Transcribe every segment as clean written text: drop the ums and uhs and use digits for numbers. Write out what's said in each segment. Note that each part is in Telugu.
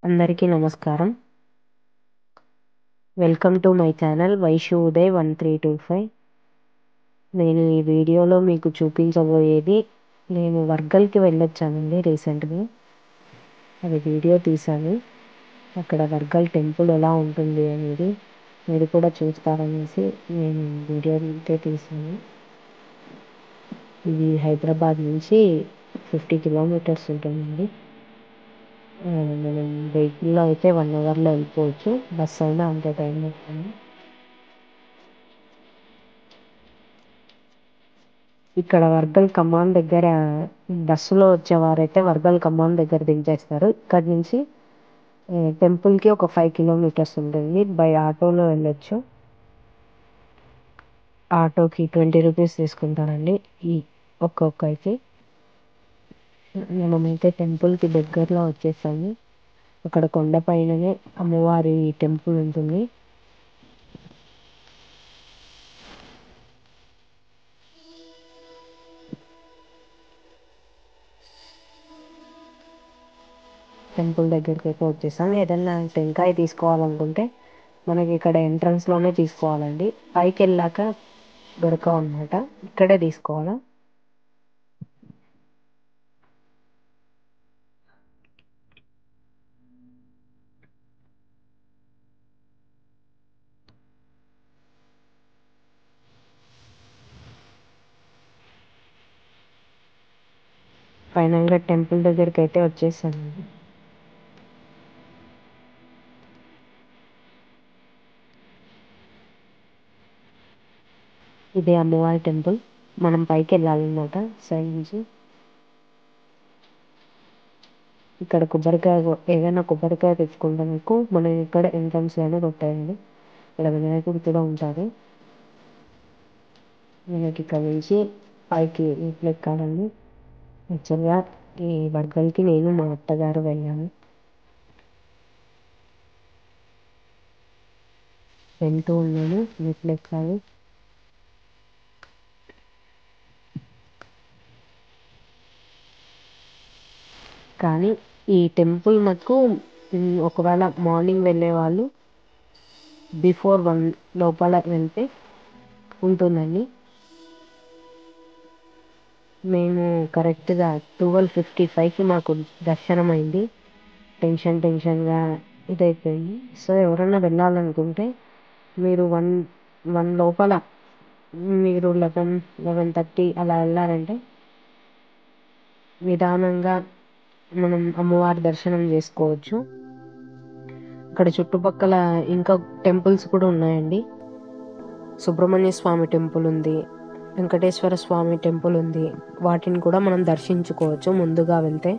అందరికీ నమస్కారం. Welcome to my channel Vaishu Uday 1325. నేను ఈ వీడియోలో మీకు చూపించబోయేది, నేను వర్గల్కి వెళ్ళొచ్చానండి రీసెంట్గా. అది వీడియో తీశాను. అక్కడ వర్గల్ టెంపుల్ ఎలా ఉంటుంది అనేది మీరు కూడా చూస్తారనేసి నేను వీడియో అయితే తీశాను. ఇది హైదరాబాద్ నుంచి 50 కిలోమీటర్స్ ఉంటుందండి. మనం వెహికల్లో అయితే 1 అవర్లో వెళ్ళిపోవచ్చు. బస్సు అయినా అంతే టైం పడుతుంది. ఇక్కడ వర్గల్ కమాన్ దగ్గర బస్సులో వచ్చేవారైతే వర్గల్ కమాన్ దగ్గర దించేస్తారు. ఇక్కడ నుంచి టెంపుల్కి ఒక 5 కిలోమీటర్స్ ఉంటుంది. బై ఆటోలో వెళ్ళొచ్చు. ఆటోకి 20 రూపీస్ తీసుకుంటారండి ఒక్కొక్కరికి. మనమైతే టెంపుల్కి దగ్గరలో వచ్చేసాము. అక్కడ కొండపైననే అమ్మవారి టెంపుల్ ఉంటుంది. టెంపుల్ దగ్గరికి అయితే వచ్చేసాం. ఏదన్నా టెంకాయ తీసుకోవాలనుకుంటే మనకి ఇక్కడ ఎంట్రన్స్లోనే తీసుకోవాలండి. పైకి వెళ్ళాక దొరకవు అన్నమాట, ఇక్కడే తీసుకోవాలా. ఫైనల్గా టెంపుల్ దగ్గరికి అయితే వచ్చేసానండి. ఇదే అమ్మవారి టెంపుల్. మనం పైకి వెళ్ళాలన్నమాట సైడ్ నుంచి. ఇక్కడ ఏదైనా కొబ్బరికాయ తెచ్చుకుంటానికి మనం ఇక్కడ ఎంట్రన్స్లోనే కొట్టాయండి. ఇక్కడ వినాయకుడు కూడా ఉంటారు. మనకి ఇక్కడ నుంచి పైకి ఇట్లా ఎక్కాలండి. యాక్చువల్గా ఈ వర్గల్కి నేను మా అత్తగారు వెళ్ళాను. వెళ్తూ ఉన్నాను, మెట్లు ఎక్కాలి. కానీ ఈ టెంపుల్ మటుకు ఒకవేళ మార్నింగ్ వెళ్ళే వాళ్ళు బిఫోర్ 1 లోపల వెళ్తే ఉంటుందండి. మేము కరెక్ట్గా 12:55కి మాకు దర్శనం అయింది. టెన్షన్గా ఇదైపోయింది. సో ఎవరైనా వెళ్ళాలనుకుంటే మీరు 1 లోపల మీరు 11:30 అలా వెళ్ళారంటే నిదానంగా మనం అమ్మవారి దర్శనం చేసుకోవచ్చు. ఇక్కడ చుట్టుపక్కల ఇంకా టెంపుల్స్ కూడా ఉన్నాయండి. సుబ్రహ్మణ్య స్వామి టెంపుల్ ఉంది, వెంకటేశ్వర స్వామి టెంపుల్ ఉంది. వాటిని కూడా మనం దర్శించుకోవచ్చు ముందుగా వెళ్తే.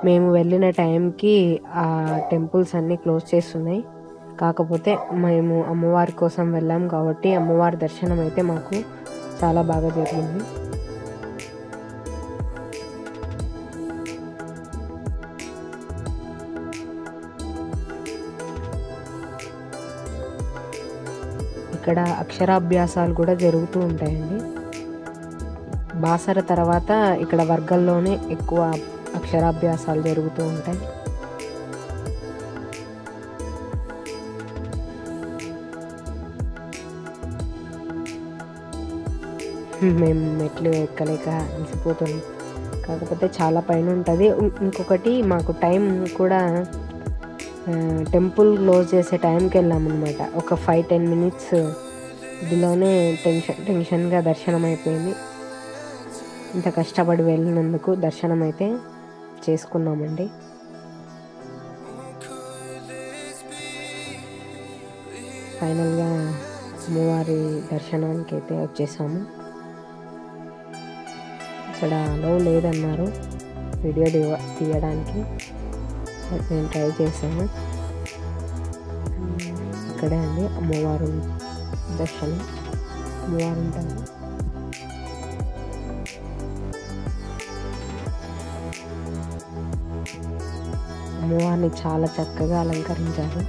మేము వెళ్ళిన టైంకి ఆ టెంపుల్స్ అన్నీ క్లోజ్ చేస్తున్నాయి. కాకపోతే మేము అమ్మవారి కోసం వెళ్ళాం కాబట్టి అమ్మవారి దర్శనం అయితే మాకు చాలా బాగా జరిగింది. ఇక్కడ అక్షరాభ్యాసాలు కూడా జరుగుతూ ఉంటాయండి. బాసర తర్వాత ఇక్కడ వర్గల్లోనే ఎక్కువ అక్షరాభ్యాసాలు జరుగుతూ ఉంటాయి. మేము మెట్లు ఎక్కలేక అలసిపోతుంది. కాకపోతే చాలా పైన ఉంటుంది. ఇంకొకటి మాకు టైం కూడా టెంపుల్ క్లోజ్ చేసే టైంకి వెళ్ళామన్నమాట. ఒక 5-10 మినిట్స్ ఇదిలోనే టెన్షన్గా దర్శనం అయిపోయింది. ఇంత కష్టపడి వెళ్ళినందుకు దర్శనం అయితే చేసుకున్నామండి. ఫైనల్గా అమ్మవారి దర్శనానికి అయితే వచ్చేసాము. ఇక్కడ అలో లేదన్నారు వీడియో తీయడానికి. నేను ట్రై చేశాను. ఇక్కడే అండి అమ్మవారు దర్శనం. అమ్మవారు ఉంటారు. అమ్మవారిని చాలా చక్కగా అలంకరించారు.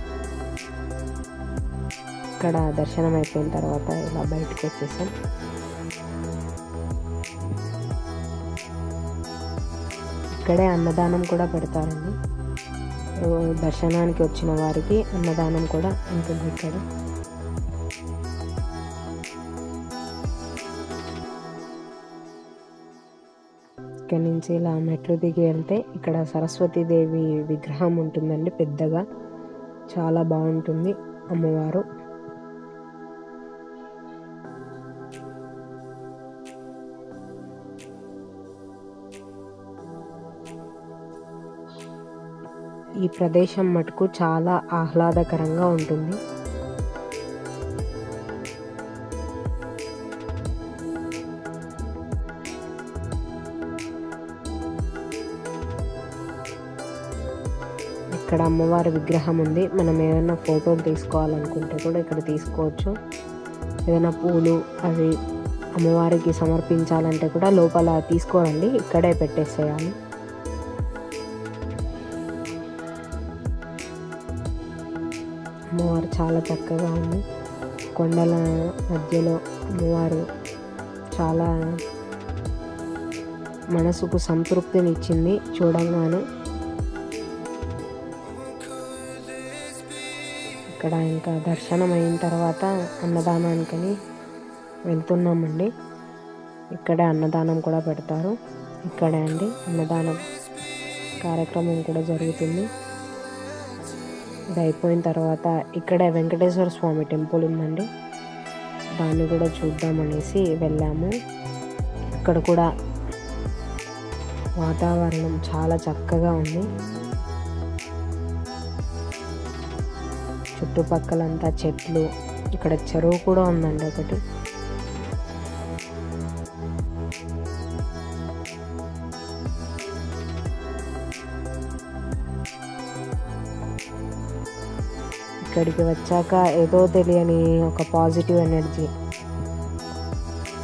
ఇక్కడ దర్శనం అయిపోయిన తర్వాత ఇలా బయటకు వచ్చేసాం. ఇక్కడే అన్నదానం కూడా పెడతారండి. దర్శనానికి వచ్చిన వారికి అన్నదానం కూడా ఉంటుంది ఇక్కడ. ఇక్కడ నుంచి ఇలా మెట్లు దిగి వెళ్తే ఇక్కడ సరస్వతీదేవి విగ్రహం ఉంటుందండి, పెద్దగా చాలా బాగుంటుంది అమ్మవారు. ఈ ప్రదేశం మటుకు చాలా ఆహ్లాదకరంగా ఉంటుంది. ఇక్కడ అమ్మవారి విగ్రహం ఉంది. మనం ఏదైనా ఫోటోలు తీసుకోవాలనుకుంటే కూడా ఇక్కడ తీసుకోవచ్చు. ఏదైనా పూలు అవి అమ్మవారికి సమర్పించాలంటే కూడా లోపల తీసుకోరండి, ఇక్కడే పెట్టేసేయాలి. అమ్మవారు చాలా చక్కగా ఉంది. కొండల మధ్యలో అమ్మవారు చాలా మనసుకు సంతృప్తినిచ్చింది చూడంగానే. ఇక్కడ ఇంకా దర్శనం అయిన తర్వాత అన్నదానానికని వెళ్తున్నామండి. ఇక్కడే అన్నదానం కూడా పెడతారు. ఇక్కడే అండి అన్నదానం కార్యక్రమం కూడా జరుగుతుంది. ఇది అయిపోయిన తర్వాత ఇక్కడే వెంకటేశ్వర స్వామి టెంపుల్ ఉందండి, దాన్ని కూడా చూద్దామనేసి వెళ్ళాము. ఇక్కడ కూడా వాతావరణం చాలా చక్కగా ఉంది. చుట్టుపక్కలంతా చెట్లు, ఇక్కడ చెరువు కూడా ఉందండి ఒకటి. ఇక్కడికి వచ్చాక ఏదో తెలియని ఒక పాజిటివ్ ఎనర్జీ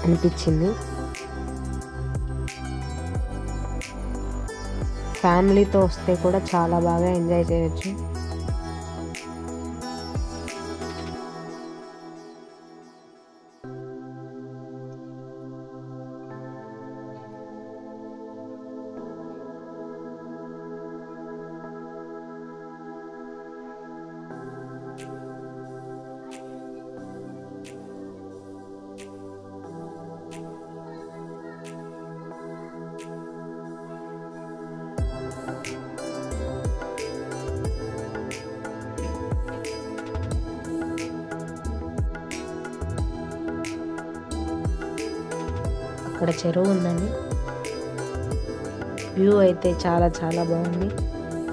అనిపించింది. ఫ్యామిలీతో వస్తే కూడా చాలా బాగా ఎంజాయ్ చేయొచ్చు. అక్కడ చెరువు ఉందండి. వ్యూ అయితే చాలా చాలా బాగుంది.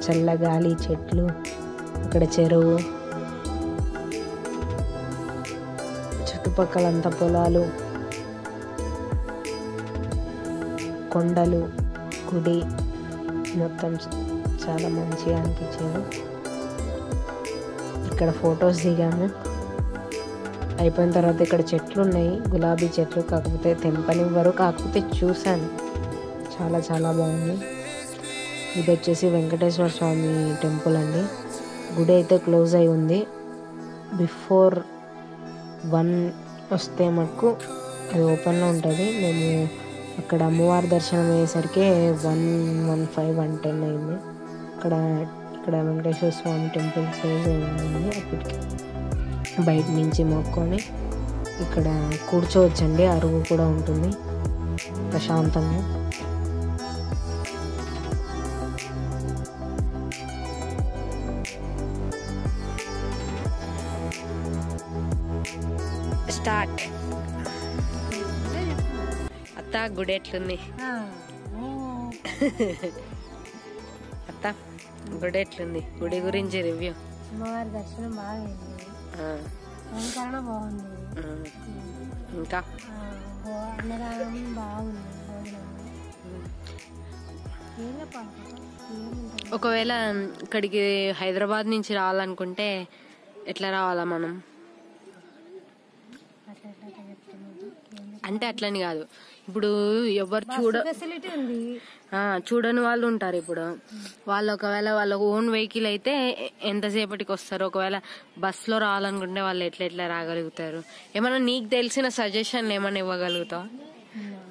చల్ల గాలి, చెట్లు, అక్కడ చెరువు, చుట్టుపక్కలంతా పొలాలు, కొండలు, గుడి, మొత్తం చాలా మంచిగా అనిపించింది. ఇక్కడ ఫొటోస్ దిగాము. అయిపోయిన తర్వాత ఇక్కడ చెట్లు ఉన్నాయి, గులాబీ చెట్లు, కాకపోతే తెంపనివ్వరు, కాకపోతే చూశాను, చాలా చాలా బాగుంది. ఇది వచ్చేసి వెంకటేశ్వర స్వామి టెంపుల్ అండి. గుడి అయితే క్లోజ్ అయి ఉంది. బిఫోర్ 1 వస్తే మటుకు అది ఓపెన్లో ఉంటుంది. మేము అక్కడ అమ్మవారి దర్శనం అయ్యేసరికి 1:15, 1:10 అయింది. ఇక్కడ వెంకటేశ్వర స్వామి టెంపుల్ క్లోజ్ అయింది. అప్పటికి బయట నుంచి మొక్కుకొని ఇక్కడ కూర్చోవచ్చండి, అరుగు కూడా ఉంటుంది ప్రశాంతంగా. స్టార్ట్. అత్త గుడి ఎట్లుంది? అత్త గుడి ఎట్లుంది? గుడి గురించి రివ్యూ. అమ్మవారి దర్శనం బాగా అలంకరణ బాగుంది. ఇంకా అన్నదానం బాగుంది. ఒకవేళ ఇక్కడికి హైదరాబాద్ నుంచి రావాలనుకుంటే ఎట్లా రావాలా మనం? అంటే అట్లని కాదు, ఇప్పుడు ఎవరు ఫెసిలిటీ ఉంది, చూడని వాళ్ళు ఉంటారు. ఇప్పుడు వాళ్ళు ఒకవేళ వాళ్ళ ఓన్ వెహికల్ అయితే ఎంతసేపటికి వస్తారు? ఒకవేళ బస్సులో రావాలనుకుంటే వాళ్ళు ఎట్లా రాగలుగుతారు? ఏమన్నా నీకు తెలిసిన సజెషన్లు ఏమన్నా ఇవ్వగలుగుతావా?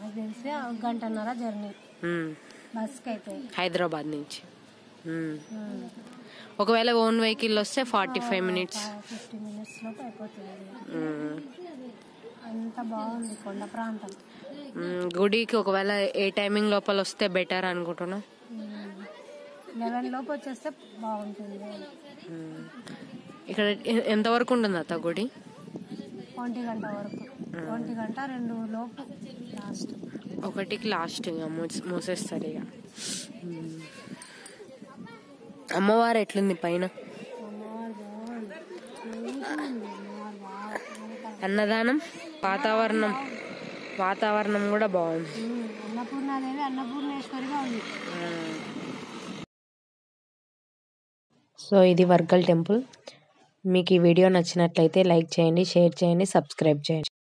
నాకు తెలిసి 1 గంటన్నర జర్నీ బస్కి అయితే, హైదరాబాద్ నుంచి. ఒకవేళ ఓన్ వెహికల్ వస్తే 45 మినిట్స్. 50 మినిట్స్ లోపు అయిపోతుంది. అంత బాగుంది కొండ ప్రాంతం. గుడికి ఒకవేళ ఏ టైమింగ్ లోపల వస్తే బెటర్ అనుకుంటున్నా? 11 లోపు వచ్చేస్తే బాగుంటుంది. ఇక్కడ ఎంతవరకు ఉంటుంది అత్త గుడి? 1 గంట వరకు, 1 గంట 2 లోపు లాస్ట్. 1కి లాస్ట్ ఇక మూసేస్తారు ఇక. అమ్మవారు ఎట్లుంది పైన? అన్నదానం, వాతావరణం కూడా బాగుంది. అన్నపూర్ణాదేవి అన్నపూర్ణేశ్వరిగా ఉంది. సో ఇది వర్గల్ టెంపుల్. మీకు ఈ వీడియో నచ్చినట్లయితే లైక్ చేయండి, షేర్ చేయండి, సబ్స్క్రైబ్ చేయండి.